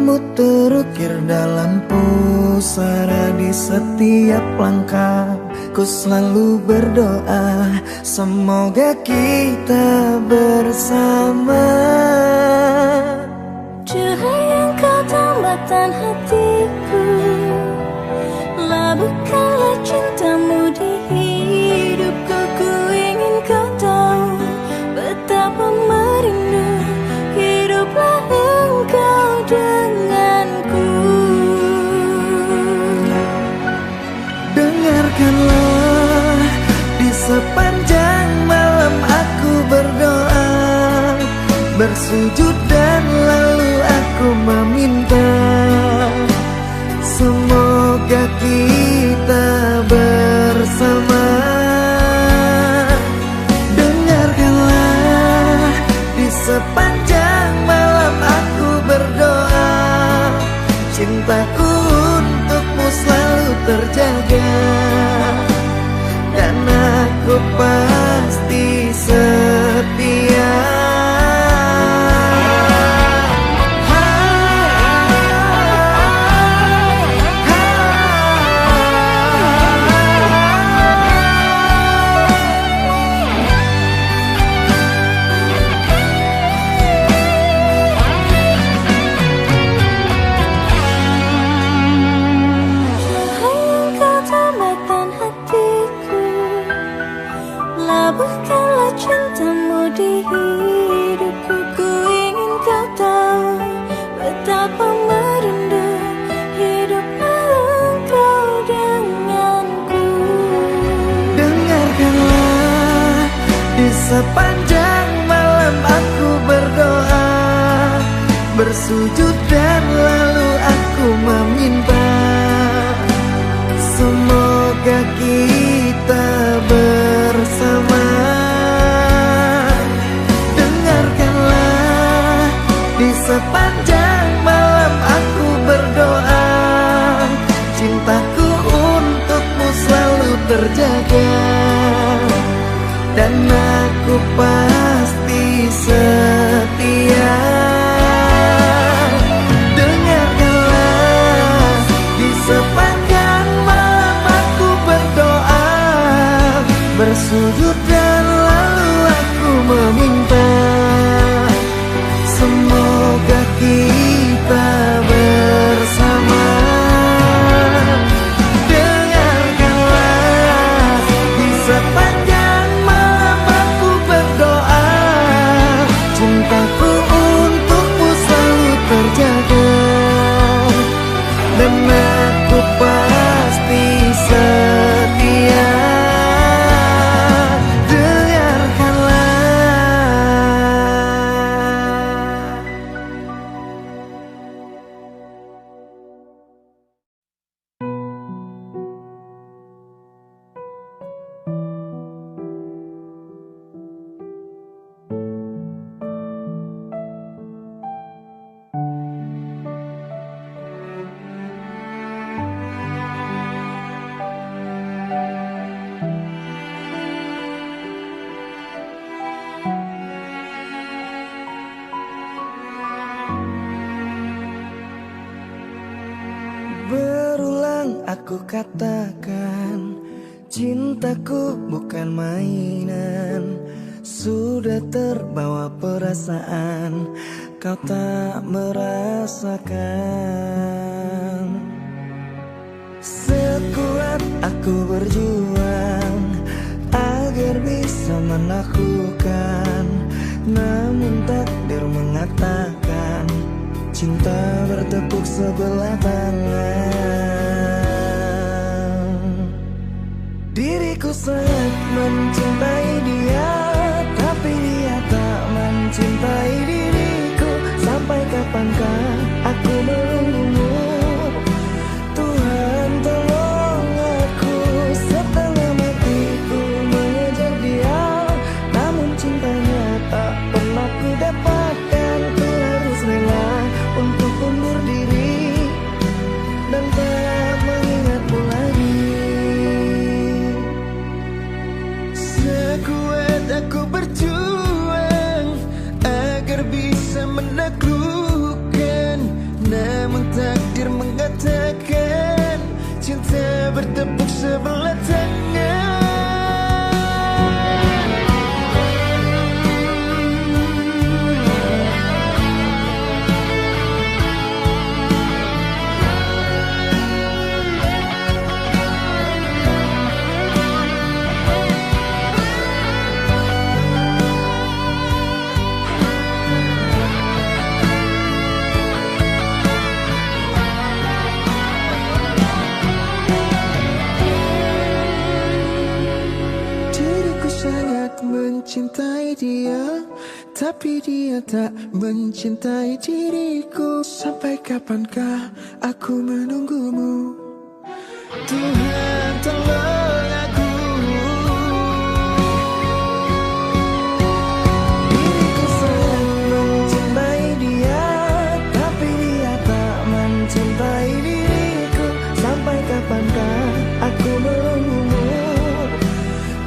Namamu terukir dalam pusara di setiap langkah. Ku selalu berdoa semoga kita bersama. Cahaya engkau tambatan hatiku, labuhkanlah cintamu di hidupku. Ku ingin kau tahu betapa merindu hiduplah engkau denganku. Dengarkanlah, di sepanjang malam aku berdoa, bersujud dan lalu aku meminta, semoga kita bersama. Dengarkanlah, di sepanjang malam aku berdoa, cintaku untukmu selalu terjaga, dan aku pasti setia. Labuhkanlah cintamu di hidupku. Ku ingin kau tahu betapa merindu hiduplah engkau denganku. Dengarkanlah, di sepanjang malam aku berdoa, bersujud dan lalu aku meminta, semoga kita bersama. Dengarkanlah, di sepanjang malam aku berdoa, cintaku untukmu selalu terjaga, dan aku pasti setia. Dengarkanlah, di sepanjang malam aku berdoa, bersujud dan lalu aku meminta, semoga kita bersama. Dengarkanlah, di sepanjang malam aku berdoa, cintaku untukmu selalu terjaga, dan aku pasti setia. Berulang aku katakan, cintaku bukan mainan. Sudah terbawa perasaan, kau tak merasakan. Sekuat aku berjuang agar bisa menaklukkan, namun takdir mengatakan cinta bertepuk sebelah tangan. Diriku sangat mencintai dia, tapi dia tak mencintai diriku. Sampai kapankah aku menunggumu? Tuhan tolong aku, setengah matiku mengejar dia, namun cintanya tak pernah ku dapatkan. Ku harus rela untuk undur diri dan tak mengingatmu lagi. Sekuat aku berjuang agar bisa menaklukkan, dia, tapi dia tak mencintai diriku. Sampai kapankah aku menunggumu? Tuhan tolong aku. Diriku sangat mencintai dia, tapi dia tak mencintai diriku. Sampai kapankah aku menunggumu?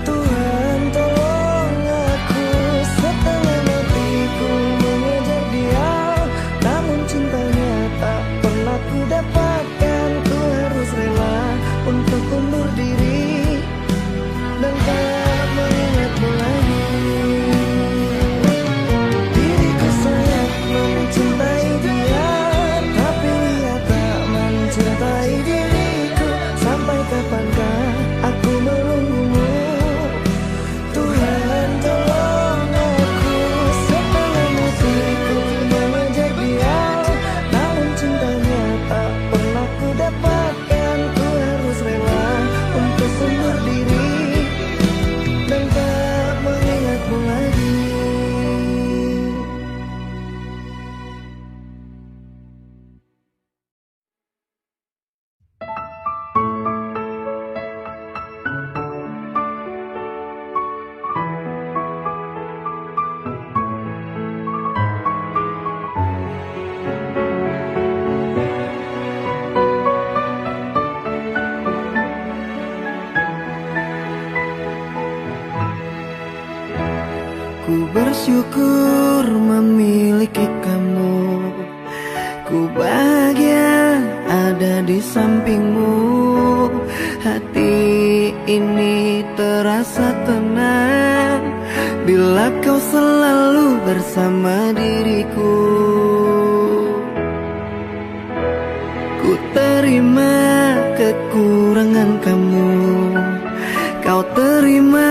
Tuhan tolong aku. Setengah matiku mengejar dia, namun cintanya tak pernah ku dapatkan. Ku harus rela untuk undur diri dan tak mengingatmu lagi. Diriku sangat mencintai dia, tapi dia tak mencintai diriku. Sampai kapankah aku menunggumu? Tuhan tolong aku. Setengah matiku mengejar dia, namun cintanya tak pernah ku dapatkan. Ku harus rela untuk undur diri dan tak mengingatmu lagi. Ku bersyukur memiliki kamu. Ku bahagia ada di sampingmu. Hati ini terasa tenang bila kau selalu bersama diriku. Ku terima kekurangan kamu, kau terima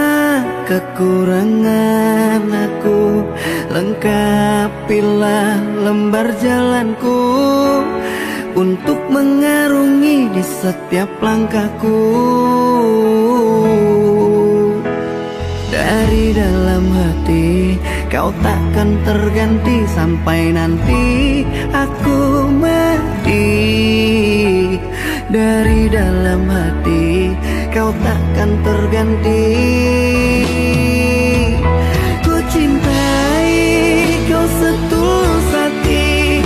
kekurangan aku. Lengkapilah lembar jalanku untuk mengarungi di setiap langkahku. Dari dalam hati kau takkan terganti sampai nanti aku mati. Dari dalam hati kau takkan terganti. Ku cintai kau setulus hati,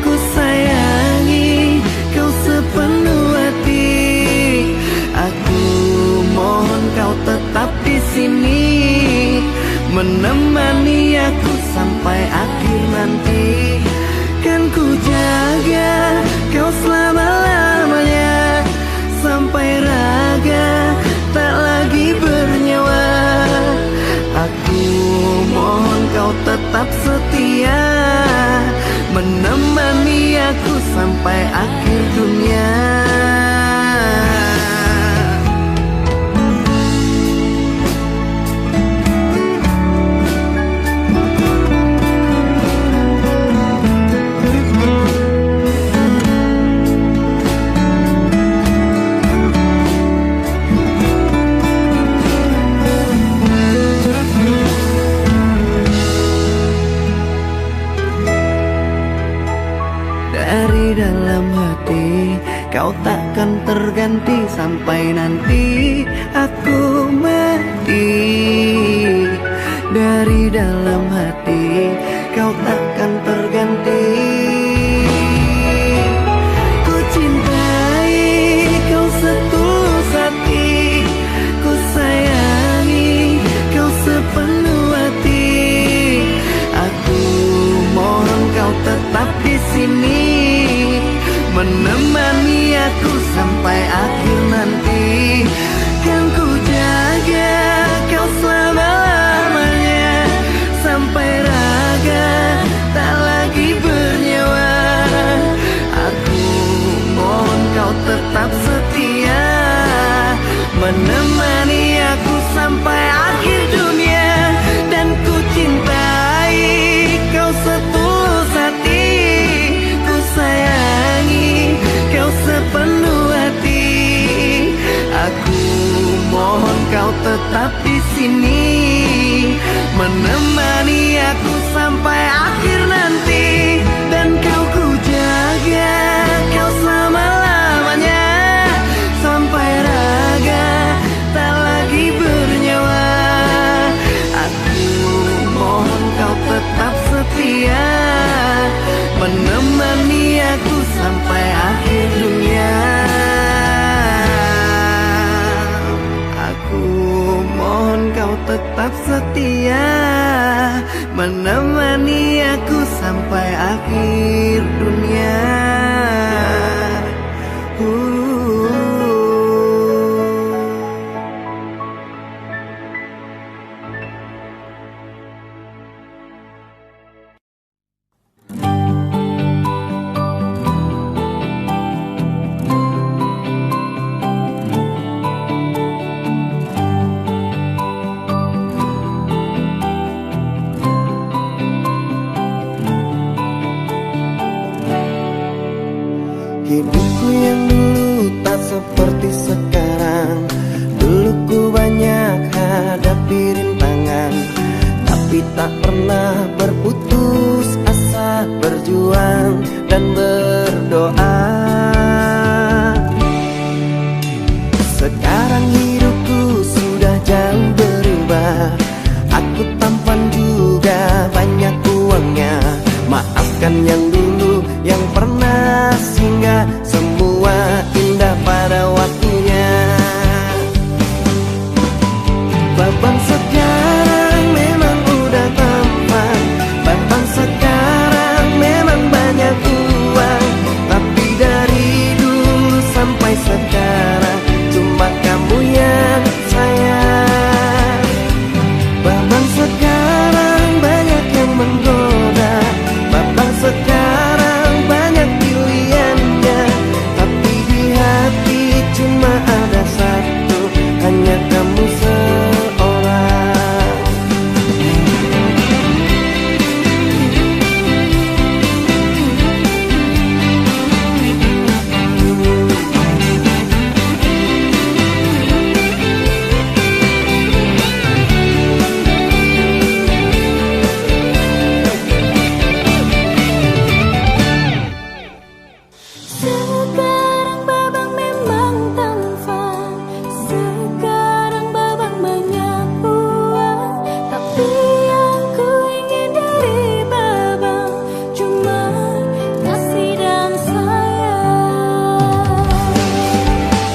ku sayangi kau sepenuh hati. Aku mohon kau tetap di sini, menemani aku sampai akhir nanti. Kan ku jaga kau selama-lamanya, sampai raga tak lagi bernyawa. Aku mohon kau tetap setia, menemani aku sampai akhir dunia. Dari dalam hati kau takkan terganti sampai nanti aku mati. Dari dalam hati kau takkan terganti. Ku cintai kau setulus hati, ku sayangi kau sepenuh hati. Aku mohon kau tetap di sini, menemani aku sampai akhir nanti. Kan ku jaga kau selama-lamanya, sampai raga tak lagi bernyawa. Aku mohon kau tetap setia, menemani aku sampai akhir dunia. Dan ku cintai kau setulus hati, ku sayangi kau sepenuh hati. Aku mohon kau tetap di sini, menemani aku sampai akhir nanti. Dan kau ku jaga, kau selama-lamanya, sampai raga tak lagi bernyawa. Aku mohon kau tetap setia, menemani aku sampai akhir dunia. Aku mohon kau tetap setia, menemani aku sampai akhir dunia. Hidupku yang dulu tak seperti sekarang. Dulu ku banyak hadapi rintangan, tapi tak pernah berputus asa, berjuang dan berdoa. Sekarang hidupku sudah jauh berubah. Aku tampan juga banyak uangnya. Maafkan yang dulu yang pernah singgah, semua indah pada waktunya. Babang sekarang memang udah tampan, babang sekarang memang banyak uang, tapi dari dulu sampai sekarang cuma kamu yang sayang. Babang sekarang banyak yang menggoda, babang sekarang banyak pilihannya, tapi di hati cuma ada satu, hanya kamu seorang. Sekarang babang memang tampan, sekarang babang banyak uang, tapi yang ku ingin dari babang cuma kasih dan sayang.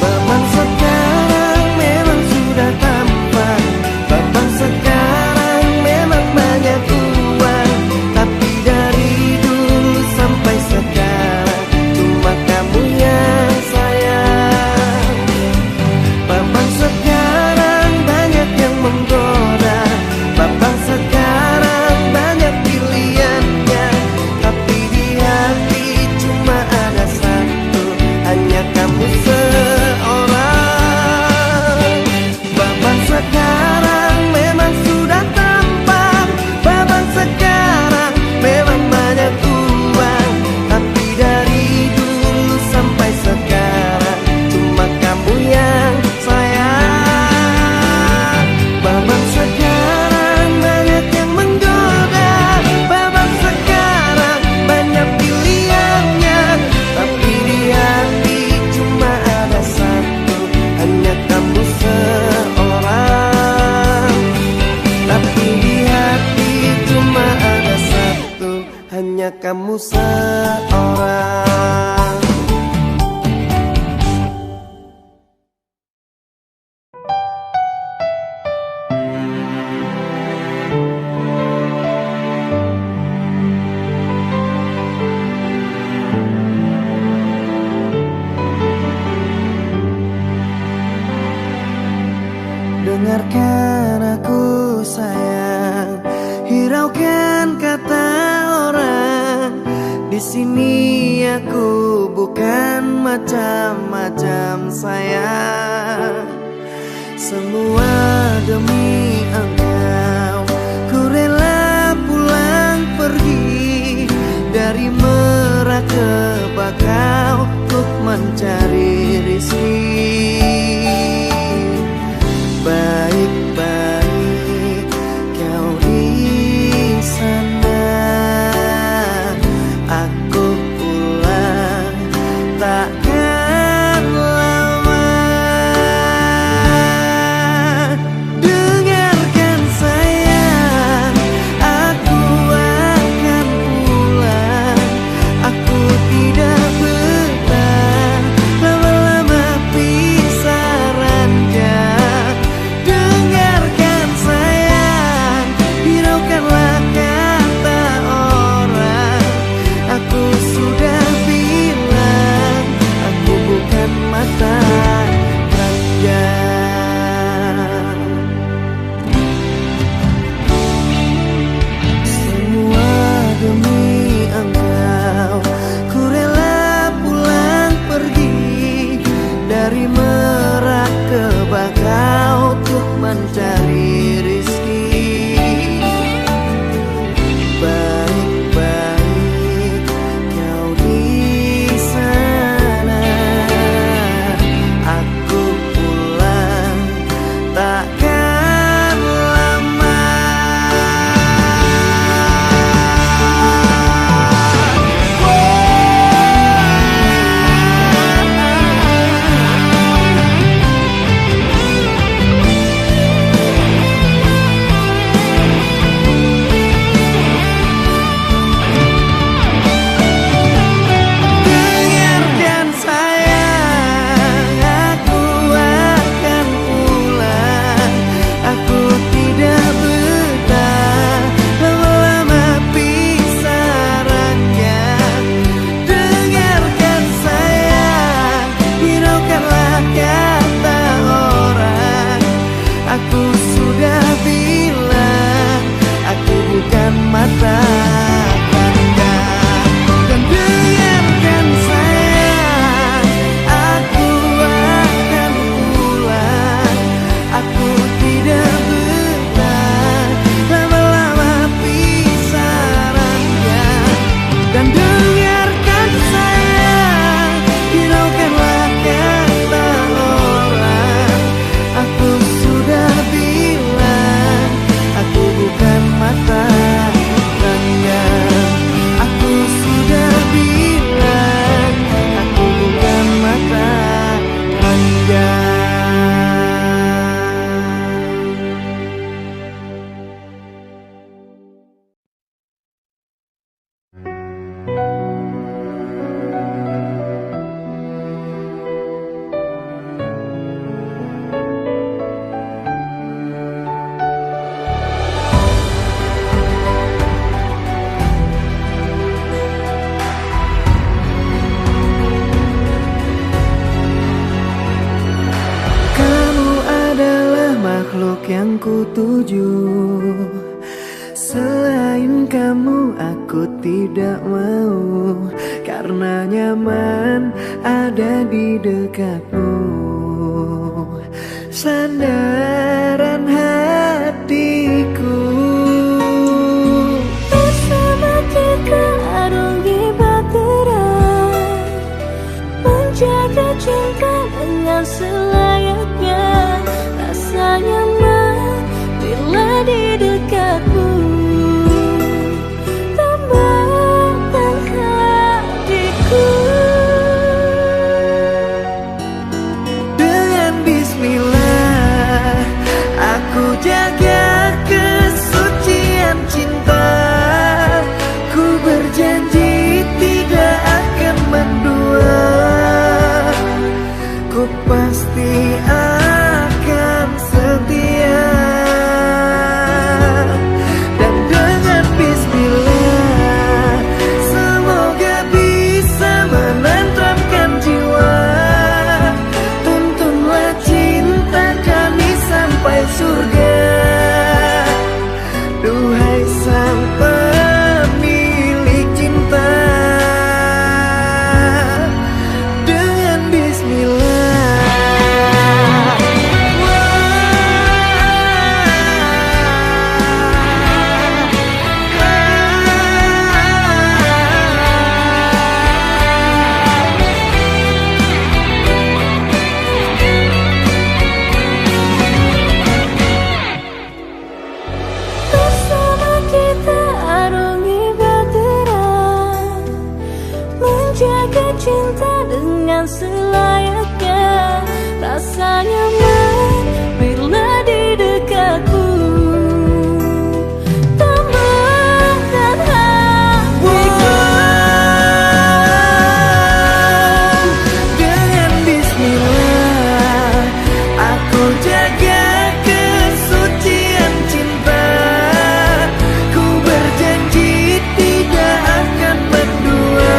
Babang sekarang memang sudah tampan, babang sekarang memang banyak uang, tapi dari dulu sampai sekarang cuma kamu yang sayang. Babang sekarang banyak yang menggoda, babang sekarang banyak pilihannya, tapi di hati cuma ada satu, hanya kamu seorang. Babang sekarang memang sudah tampan, babang sekarang memang banyak uang, tapi dari dulu sampai sekarang cuma kamu yang sayang. Babang sekarang banyak yang menggoda, babang sekarang banyak pilihannya, tapi di hati cuma ada satu, hanya kamu seorang. Tapi di hati cuma ada satu, hanya kamu seorang. Dengarkan aku sayang, hiraukan kata orang. Di sini aku bukan macam-macam sayang. Semua demi engkau, ku rela pulang pergi dari Merak ke Bakau untuk mencari rezeki. Baik-baik kau di makhluk yang ku tuju. Selain kamu aku tidak mau, karena nyaman ada di dekatmu. Sandaran hatiku. Bersama kita arungi bahtera, menjaga cinta dengan selayaknya. Rasa nyaman bila di dekatmu. Tambahkan hatiku. Dengan bismillah aku jaga kesucian cinta. Ku berjanji tidak akan mendua. Ku pasti akan setia. Dan dengan bismillah semoga bisa menenteramkan jiwa. Tuntunlah cinta kami sampai surga. Duhai sang pemilik cinta. Dengan bismillah. Bersama kita arungi bahtera, menjaga cinta dengan selayaknya. Rasa nyaman bila di dekatmu. Tambahkan hatiku. Dengan bismillah aku jaga kesucian cinta. Ku berjanji tidak akan mendua.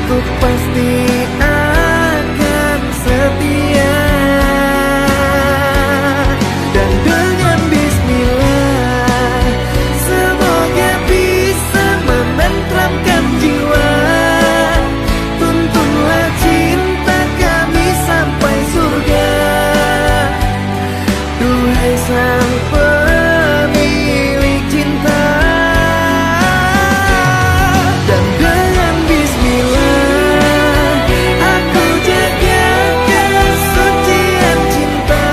Ku pasti akan setia. Dan dengan bismillah semoga bisa menenteramkan jiwa. Tuntunlah cinta kami sampai surga. Duhai sang pemilik cinta. Dan dengan bismillah aku jaga kesucian cinta.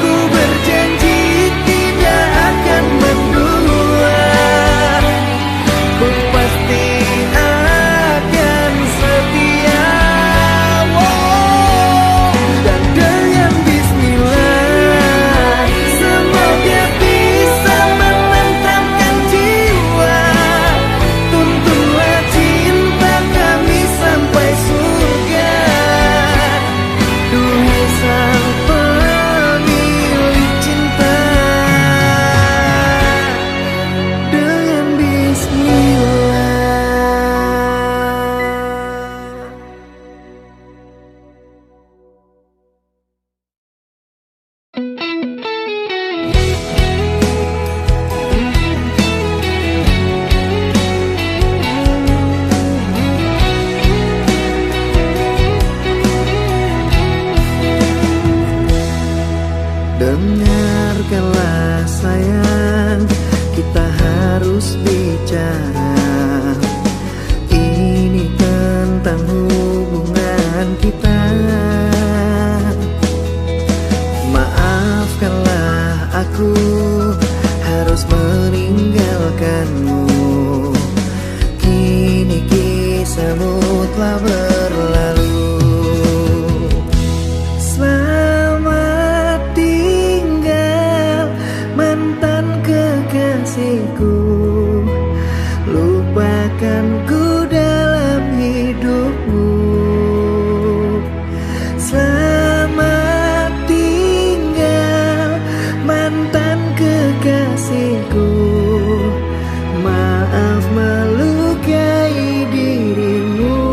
Ku berjanji tidak akan mendua. Ku pasti akan setia. Dan dengan bismillah semoga bisa menenteramkan jiwa. Tuntunlah cinta kami sampai surga. Duhai sang pemilik cinta. Dengan bismillah. Dengarkanlah sayang, kita harus bicara. Ini tentang hubungan kita. Maafkanlah aku harus meninggalkanmu. Kini kisahmu telah berlalu. Selamat tinggal mantan kekasihku. Lupakanku dalam hidupmu. Selamat tinggal mantan kekasihku. Maaf melukai dirimu.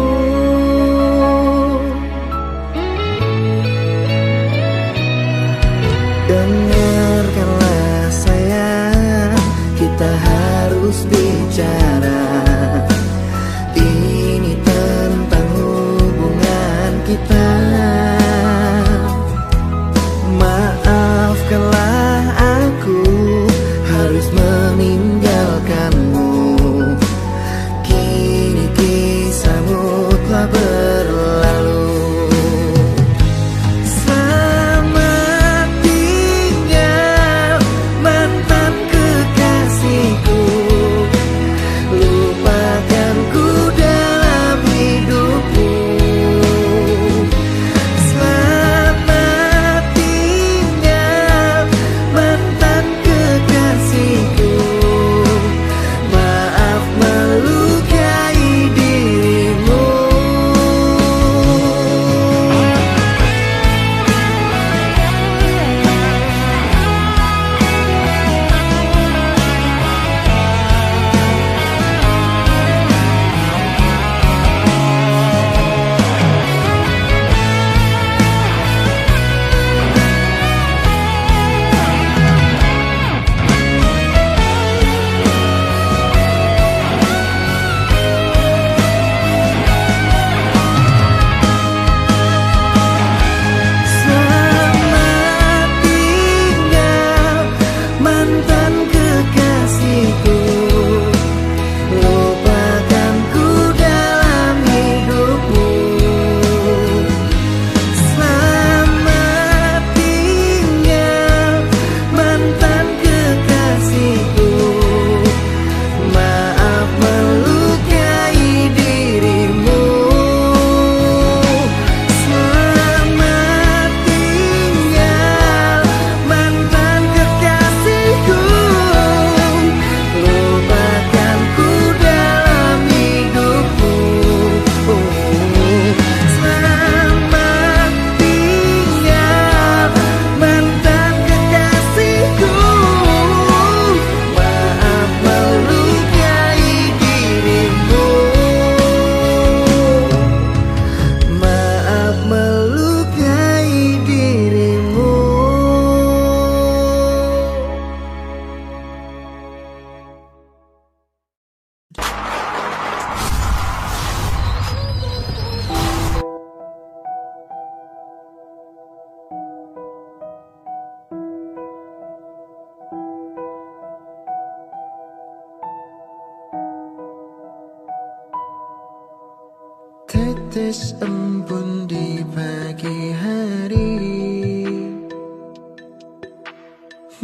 Tetes embun di pagi hari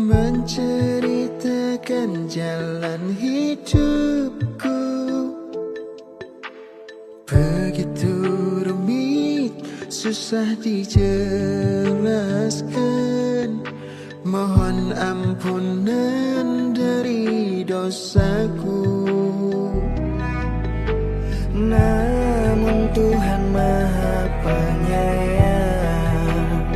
menceritakan jalan hidupku. Begitu rumit, susah dijelaskan. Mohon ampunan dari dosaku. Namun Tuhan Maha Penyayang,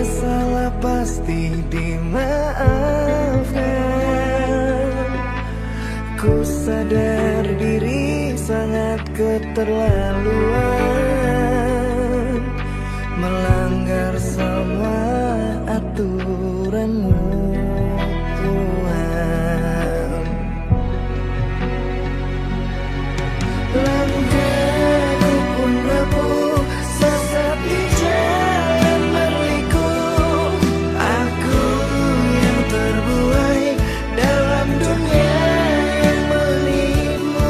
salah pasti dimaafkan. Ku sadar diri sangat keterlaluan, melanggar semua aturan-Mu Tuhan. Langkahku pun rapuh, sesat di jalan berliku. Aku yang terbuai dalam dunia yang menipu.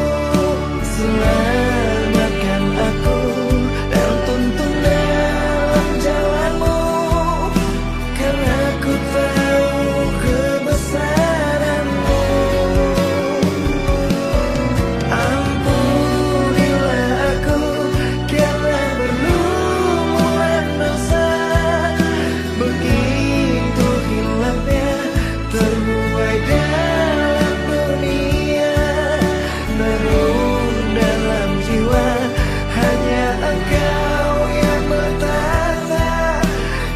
Selamatkan aku dan tuntun dalam jalan-Mu, karena ku tahu kebesaran-Mu. Ampunilah aku karena berlumuran dosa. Begitu hilangnya terbuai dalam dunia. Namun dalam jiwa hanya Engkau yang bertata,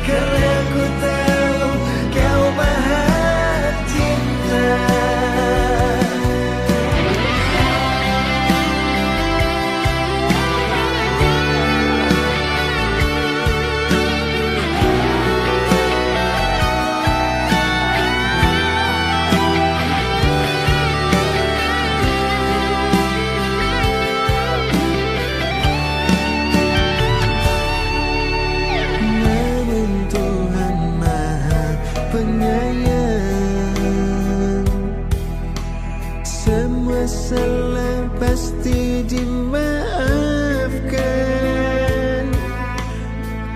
karena ku tahu Kau Maha Cinta. Namun Tuhan Maha Penyayang, semua salah pasti dimaafkan.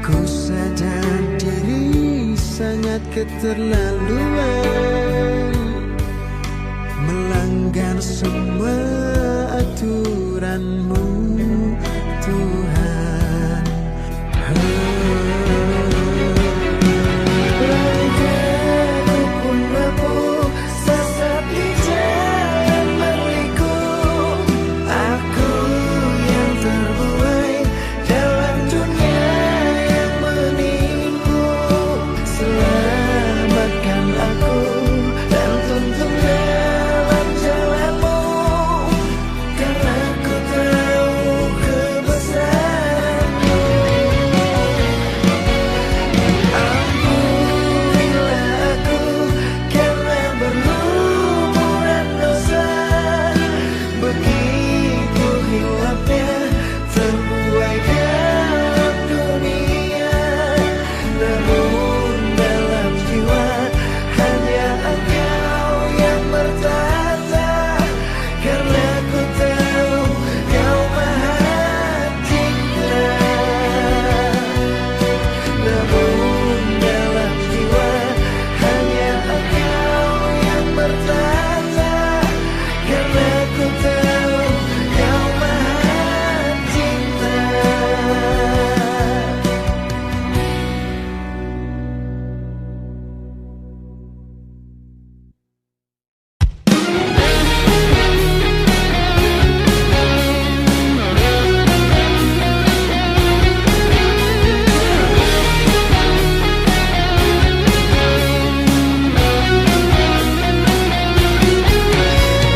Ku sadar diri sangat keterlaluan, melanggar semua aturan-Mu Tuhan. Langkahku pun rapuh, sesat di jalan berliku. Aku yang terbuai dalam dunia yang menipu. Selamatkan aku dan tuntun dalam jalan-Mu, karena ku tahu kebesaran-Mu. Ampunilah aku karena berlumuran dosa. Begitu hilangnya terbuai dalam dunia. Namun dalam jiwa hanya Engkau yang bertata, karena ku tahu Kau Maha Cinta. Namun dalam jiwa hanya Engkau yang bertata, karena ku tahu Kau Maha Cinta.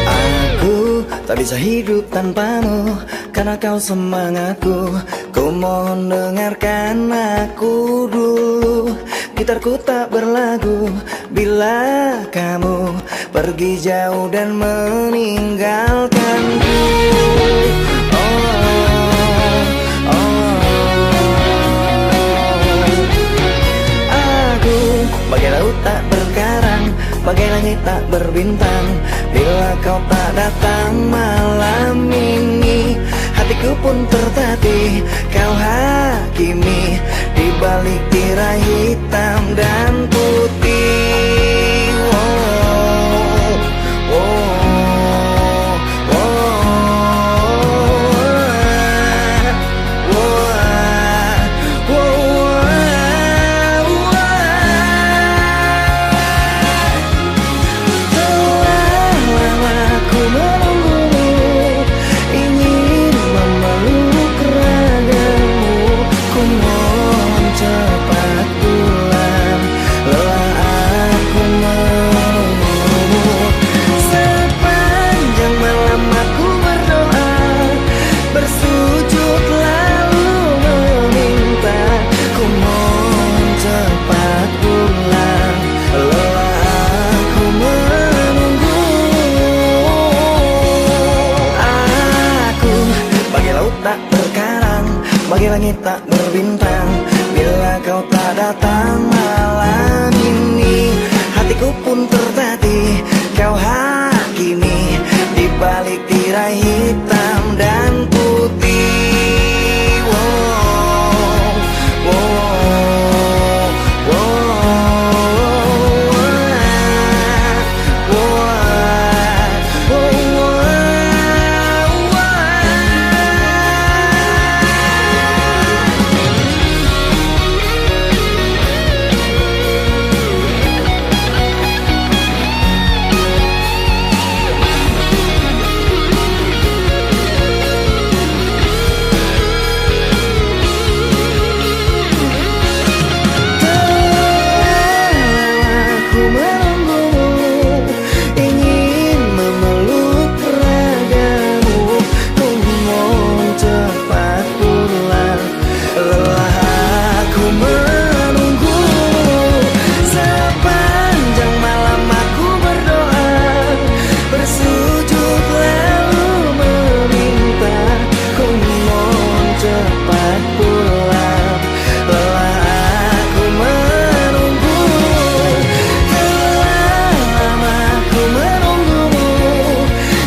Aku tak bisa hidup tanpamu, karena Kau semangatku. Ku mohon dengarkan aku dulu. Gitarku tak berlagu bila kamu pergi jauh dan meninggalkanku. Aku bagai laut tak berkarang, bagai langit tak berbintang. bila kau tak datang malam ini. Hatiku pun tertatih kau hakimi di balik tirai hitam dan putih. Oh, oh, oh, oh, oh, telah lama ku menunggumu, ingin memeluk ragamu. Ku mohon cepat pulang, lelah aku menunggumu. Sepanjang malam aku berdoa, bersujud lalu meminta. Ku mohon cepat pulang, lelah aku menunggu. Aku bagai laut tak berkarang, bagai langit tak berbintang, bila kau tak datang malam ini. Hatiku pun tertatih kau hakimi di balik tirai hitam dan putih. Wow, wow, aku menunggumu, ingin memeluk ragamu. Ku mohon cepat pulang, lelah aku menunggu. Sepanjang malam aku berdoa, bersujud lalu meminta. Ku mohon cepat pulang, lelah aku menunggu. Telah lama ku menunggumu,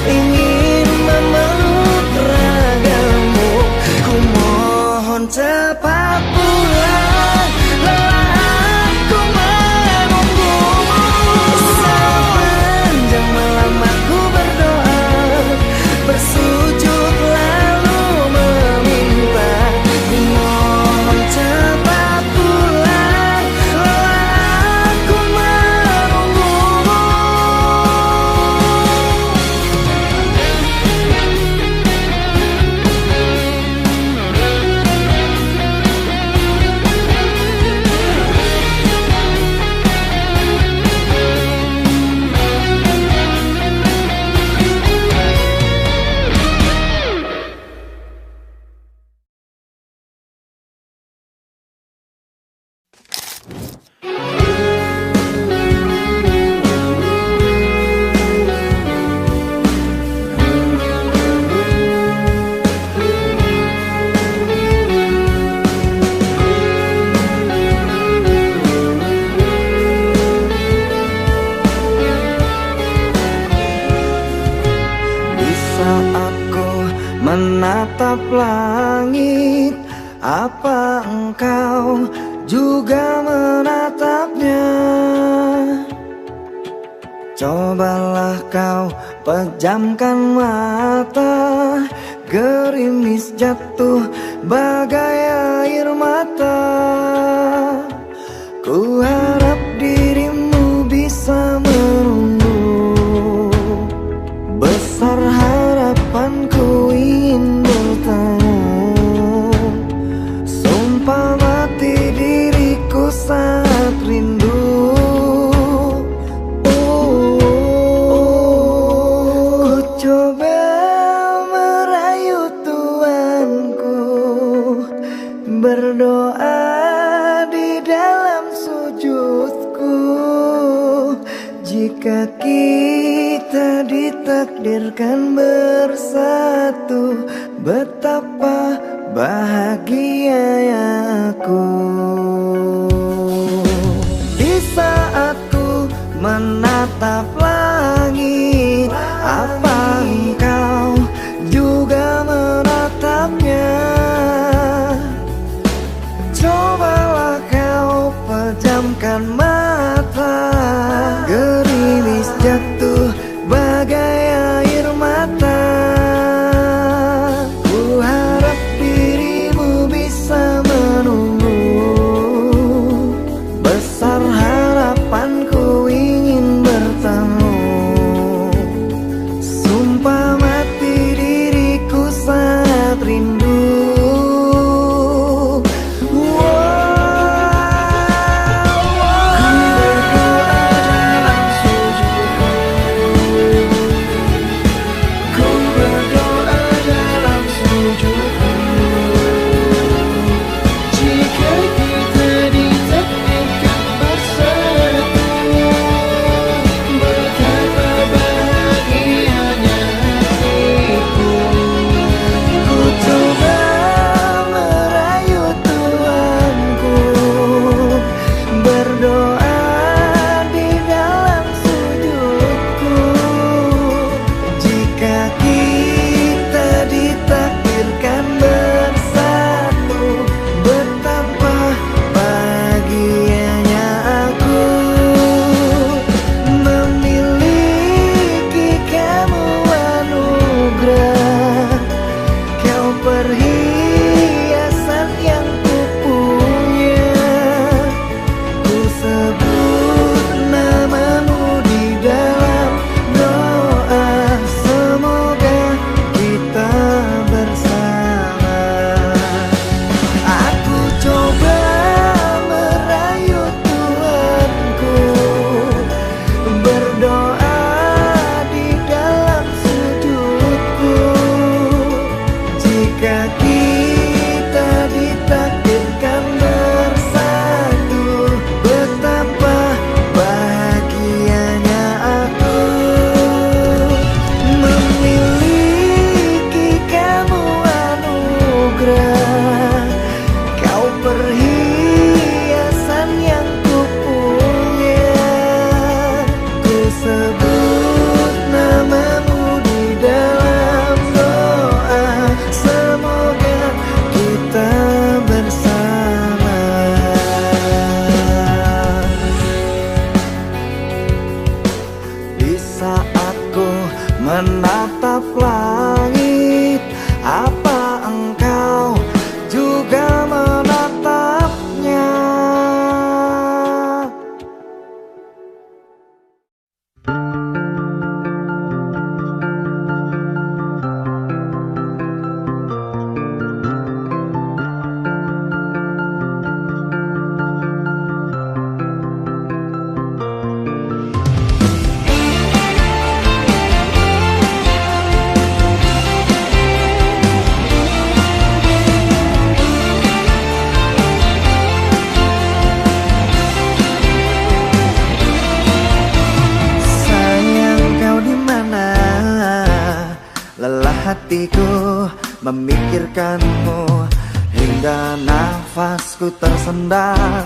ingin memeluk ragamu. Ku mohon cepat pulang, lelah aku menunggumu. Sepanjang malam aku berdoa, bersujud lalu meminta. Ku mohon cepat pulang, lelah aku menunggumu. Di saat ku menatap langit, apa engkau juga menatapnya? Cobalah kau pejamkan mata, gerimis jatuh bagai air mata. Ku harap dirimu bisa menunggu, besar harapanku ingin bertemu. Sumpah mati diriku saat rindu. Ku coba merayu Tuanku, berdoa di dalam sujudku. Jika kita ditakdirkan bersatu, betapa bahagia aku. Di saat ku menatap langit, hatiku memikirkanmu hingga nafasku tersendat.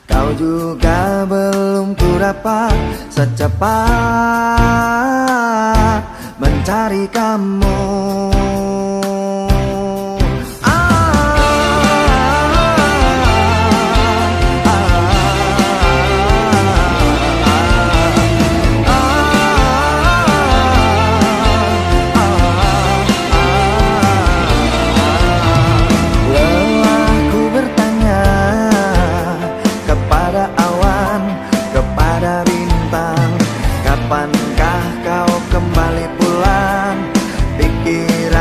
Kau juga belum ku dapat secepat mencari kamu. Kapankah kau kembali pulang? Pikiran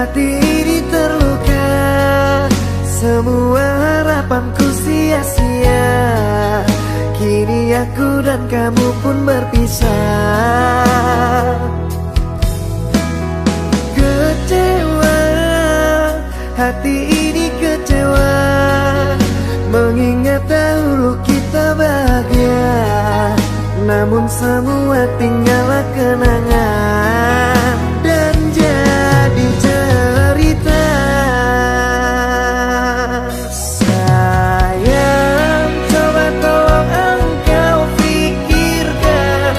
hati ini terluka, semua harapanku sia-sia. Kini aku dan kamu pun berpisah. Kecewa, hati ini kecewa, mengingat dahulu kita bahagia. Namun semua tinggallah kenangan dan jadi cerita. Sayang, coba tolong engkau pikirkan,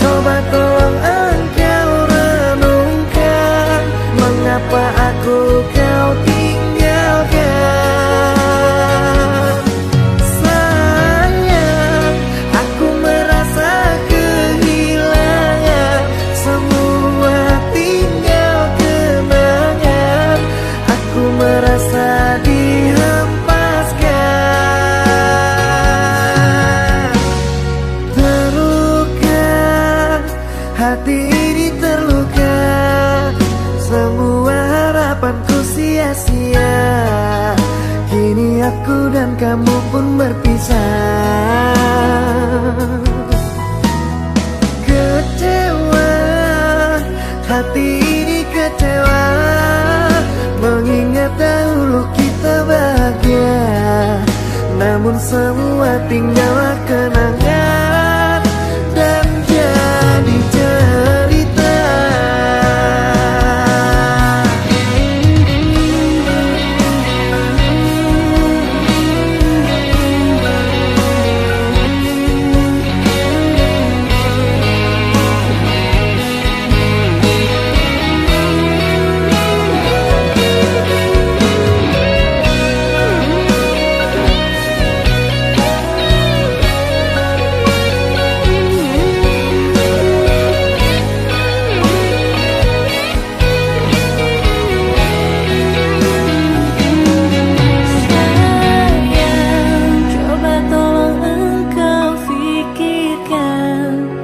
coba tolong engkau renungkan, mengapa aku kau tinggalkan. Sayang, aku merasa kehilangan, semua tinggal kenangan. Aku merasa dihempaskan. Terluka, hati ini terluka, semua harapanku sia-sia. Kini aku dan kamu pun berpisah. Kecewa, hati ini kecewa, mengingat dahulu kita bahagia. Namun semua tinggallah kenangan dan jadi cerita.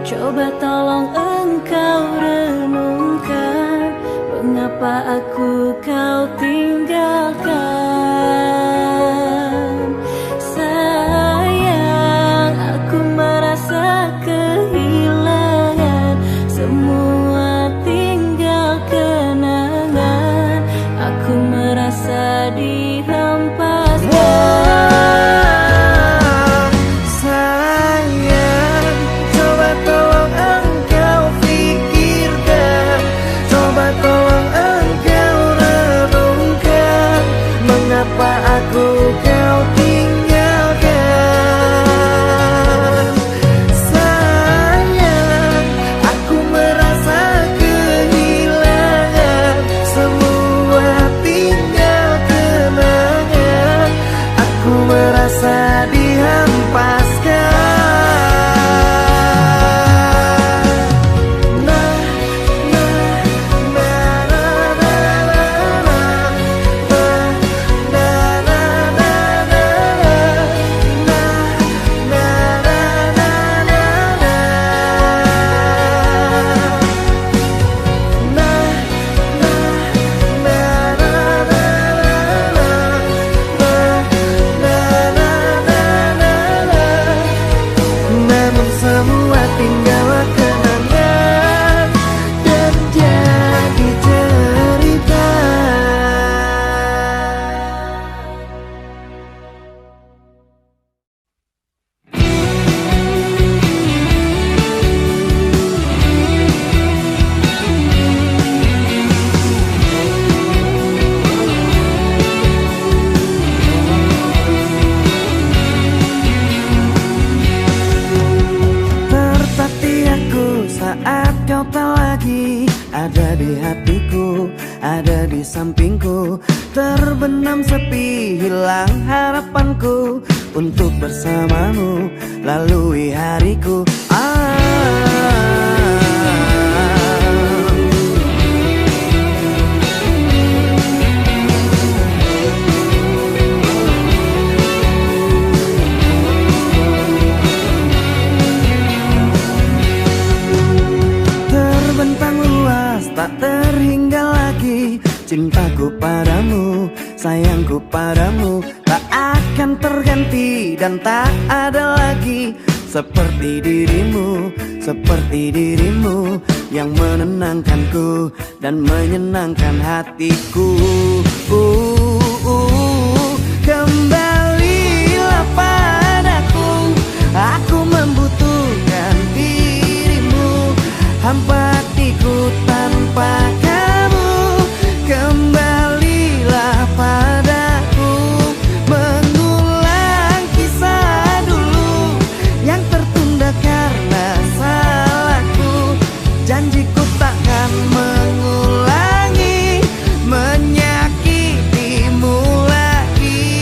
Coba tolong engkau renungkan, mengapa aku kau tinggalkan. Sayang, aku merasa kehilangan, semua tinggal kenangan. Aku merasa dihempaskan. Mengapa aku kau tinggalkan. Sayang, aku merasa kehilangan, semua tinggal kenangan. Aku merasa dihempaskan. Ada di hatiku, ada di sampingku, terbenam sepi, hilang harapanku untuk bersamamu lalui hariku. Tak terhingga lagi Cintaku padamu, sayangku padamu tak akan terganti dan tak ada lagi seperti dirimu yang menenangkanku dan menyenangkan hatiku. Kembalilah padaku, aku membutuhkan dirimu, hampa hatiku tanpa kamu. Kembalilah padaku, mengulang kisah dulu yang tertunda karena salahku. Janjiku takkan mengulangi menyakitimu lagi.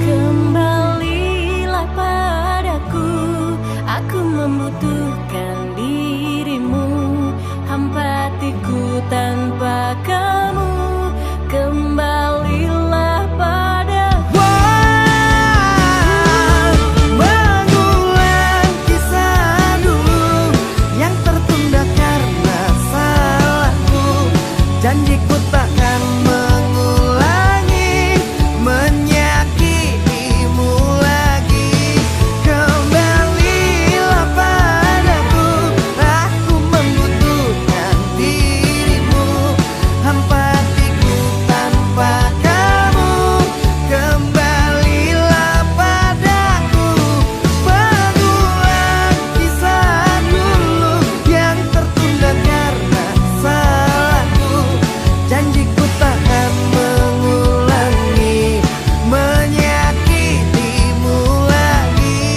Kembalilah padaku, aku membutuhkan dirimu, hampa hatiku tanpa kamu. Kembalilah padaku. Mengulang kisah dulu yang tertunda karena salahku. Janjiku takkan mengulangi menyakitimu lagi. Kembalilah padaku, aku membutuhkan dirimu, hampa hatiku tanpa kamu. Kembalilah padaku, mengulang kisah dulu yang tertunda karena salahku. Janjiku takkan mengulangi menyakitimu lagi.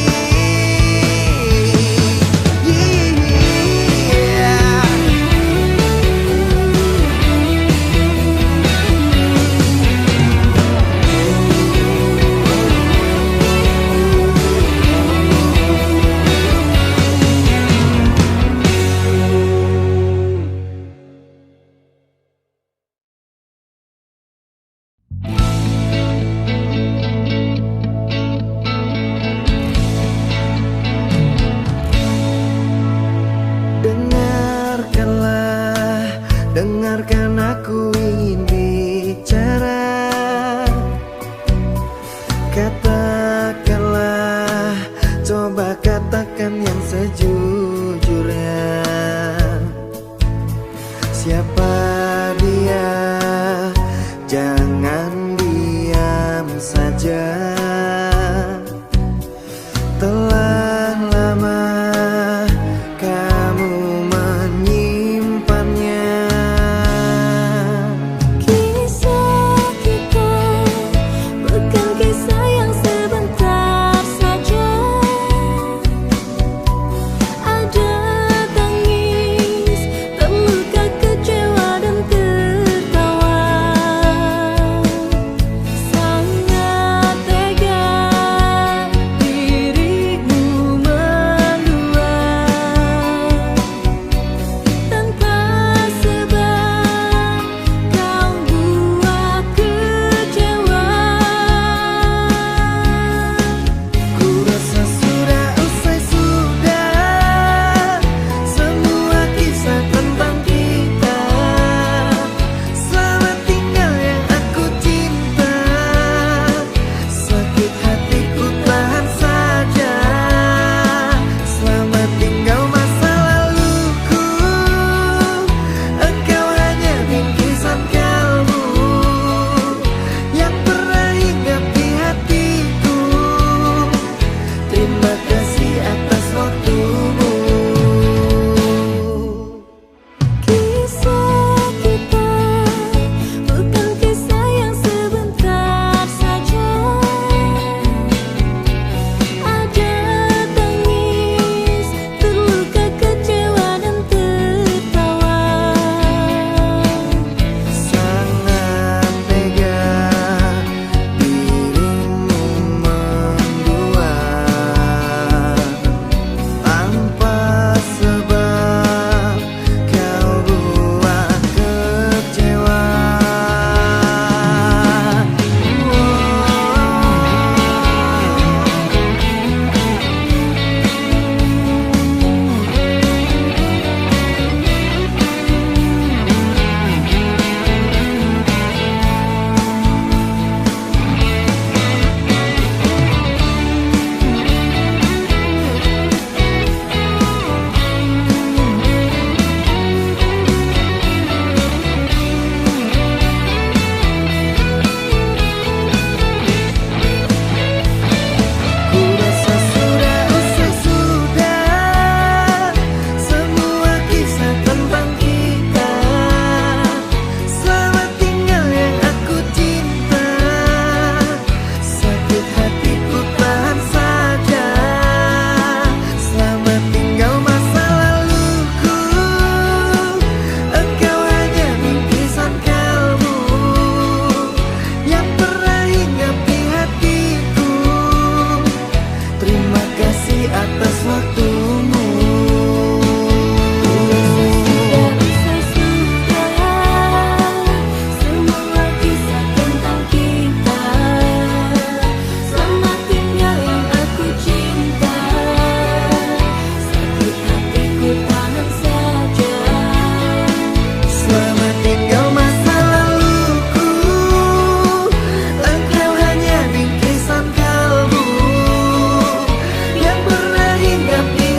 Dengarkanlah, dengarkan aku ingin bicara. Katakanlah, coba katakan yang sejujurnya. Siapa dia? Jangan diam saja. Telah lama kamu menyimpannya. Kisah kita bukan kisah yang sebentar saja. Ada tangis, terluka, kecewa dan tertawa. Sangat tega dirimu atas waktumu. Semua kisah tentang kita. Selamat tinggal yang aku cinta. Sakit hatiku tahan saja. Selamat tinggal masa laluku, engkau hanya bingkisan kalbu yang pernah hinggap di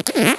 Bye.